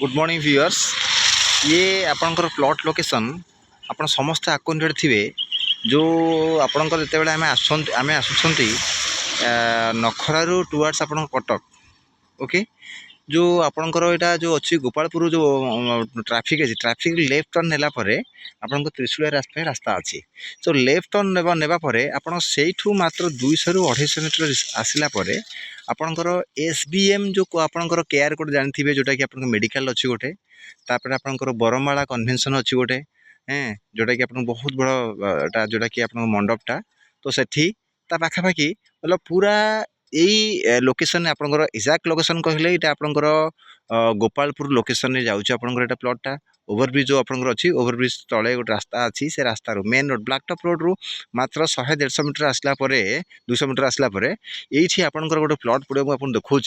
Good morning viewers. ये आपणकर plot location आपण समस्त अकाउंटेड थिबे जो आपणकर जेतेबेले आमे आसुछंती नखरारू टुवर्ड्स आपण कटक। ओके, जो आपणकर एटा जो अच्छी गोपालपुर जो ट्रैफिक अच्छी ट्रैफिक लेफ्ट टर्न नेला परे आपन त्रिशूलिया रास्ता अच्छी। सो लेफ्ट टर्न नेबा परे आपण सेठू मात्र 200 ରୁ 250 मीटर आसिला परे आपणकर एसबीएम जो आपणकर केआर कोड जानथिबे जोटा कि आपन मेडिकल अच्छी गोटे तापर आपणकर बरमाला कन्वेंशन अच्छी गोटे जोटा कि आपन बहुत बड़ा जोटा कि आपन मंडपटा तो सेठी ता पाखापाखि मतलब पूरा यही लोकेशन आपंकर एक्जाक्ट लोकेशन कहले ये आपंकर गोपालपुर लोकेशन में जाऊँच आपंकर प्लॉटा ओवरब्रिज जो आपंकर अच्छी ओवरब्रिज तले गोटे रास्ता अच्छी से रास्ता main road black top road रु मात्र 100-150 मीटर आसला 200 मीटर आसला ये आपंकर गोटे प्लॉट पड़े मुझे देखा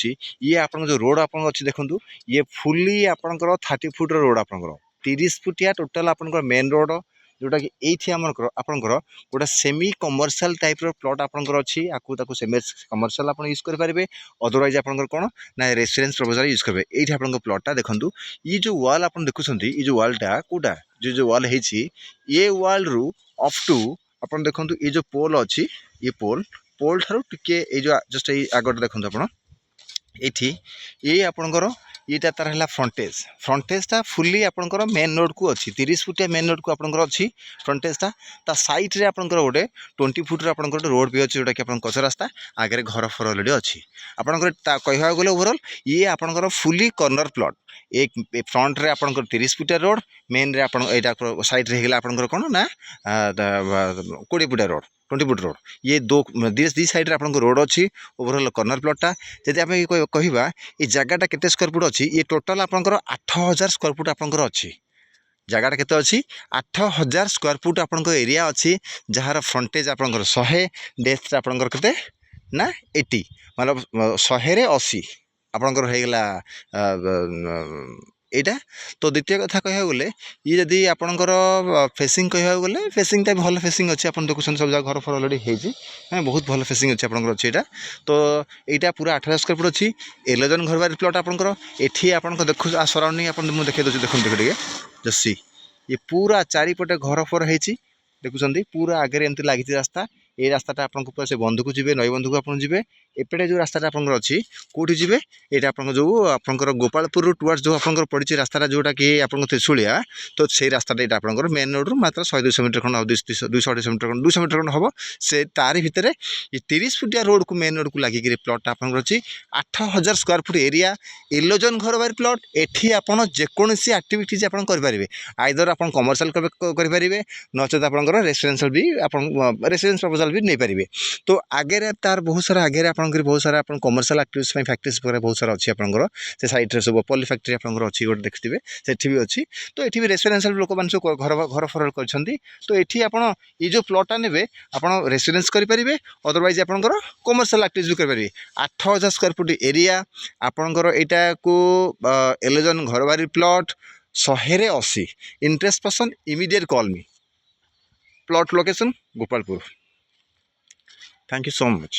ये आप जो रोड आप अच्छी देखूँ ये फुली आपंकर 30 फुट रोड आपंकर 30 फुटिया टोटाल आपंकर मेन रोड जोटा कि ये आपंकर गोटे सेमी कमर्शियल टाइप प्लॉट आपंकर अच्छी आपको सेमी कमर्शियल आप यूज करेंगे अदरवाइज आपंकर कौन ना रेसिडेंस प्रपोजल यूज करेंगे ये आप प्लॉटा देखूँ ये जो वाल आप देखुं ये जो वालटा कौटा जो वाल है ये वाल रु अप टू आप देखूँ ये जो पोल अच्छी ये पोल ठार टे जो जस्ट ये आगट देखूँ आप ये आपंकर ये तार है फ्रंटेजटा फुली आपंकर मेन रोड को अच्छी 30 फुटिया मेन रोड को आपंकर अच्छी फ्रंटेजटा ता साइड रे आपंकर गोटे 20 फुट आपंकर रोड भी अच्छी जोटा कि आप कच्चा रास्ता आगे घर फर अलरेडी अच्छी आपंकर कह गले ओवरऑल ये आपंकर फुली कर्नर प्लॉट एक फ्रंट रे आपंकर 30 फुटिया रोड मेन रे आप साइड रे गला आपंकर कौन ना 20 फुटिया रोड 20 फुट रोड ये दी साइड रे आपंकर रोड अच्छी ओवरऑल कर्नर प्लॉटटा जदि आप कहवा ये जगहटा केते स्क्वायर फुट अच्छी ये टोटाल आपंकर 8000 स्क्वायर फुट आपंकर अच्छी जगहटा केते अच्छी 8000 स्क्वायर फुट आपंकर एरिया अच्छी जार फ्रंटेज आपंकर 100 डेप्थ आपंकर केते ना 80 मतलब 100 रे 80 आपंकर हो गला एटा। तो द्वितीय कथा कह गले ये जदि आपंकर फेसिंग कह गले फेसिंगटा भल फेसिंग अच्छी आप देखुं सब जगह घर फर अलरेडी है बहुत भल फेसिंग अच्छी आपंकर अच्छी एटा। तो यहाँ पूरा 8000 स्क्वायर फुट अच्छी 11 घर बार प्लॉट आपंकर एठी आप देखु सराउंडिंग आप मुझे देखा दूसरी देखते टे जसी ये पूरा चारिपटे घर फर है देखुं पूरा आगे एमती लगी रास्ता ये रास्ताटा आपको से बंधु को जी नई बंधु को आप जी एपटे जो रास्ता आपंकर अच्छी कौटी जी ये आप जो आपंकर गोपालपुर टुवर्ड्स जो आपंकर पड़ी रास्ता जोटा कि आप त्रिशूलिया तो से रास्ताटा ये आपंकर मेन रोड मात्र 100-200 मीटर खंड 200-250 मीटर 200 मीटर खंड हम से तारी भितर ये 30 फुटिया रोड को मेन रोड को लगिक प्लॉट आपंकर अच्छी 8000 स्क्वायर फुट एरिया 11 घर बार प्लॉट एठी आपन जेकोसी एक्टिविटीज आप करेंगे आइदर आप कमर्शियल करेंगे नचेत आपंकर रेसिडेंशियल भी आप रेसिडेंस प्रपोजल भी नहीं पारे। तो आगे तार बहुत सारा आगे आप बहुत सारा कमर्शियल एक्टिविटीज फैक्ट्रीज बहुत सारा अच्छी आपंकर से साइड सब पॉली फैक्ट्री आपंकर अच्छी गोटे देखिए सेठी भी अच्छी। तो ये भी रेसिडेंशियल लोक मैंने सब घर फर कर तो ये आप जो प्लॉटा ने आप रेसिडेंस करेंगे अदरवाइज आपंकर कमर्शियल एक्टिविटीज भी करेंगे 8000 स्क्वायर फुट एरिया आपंकर यहाँ को 11 घर बारी प्लॉट 100 रे 80 interest person immediate call me plot location Gopalpur. Thank you so much.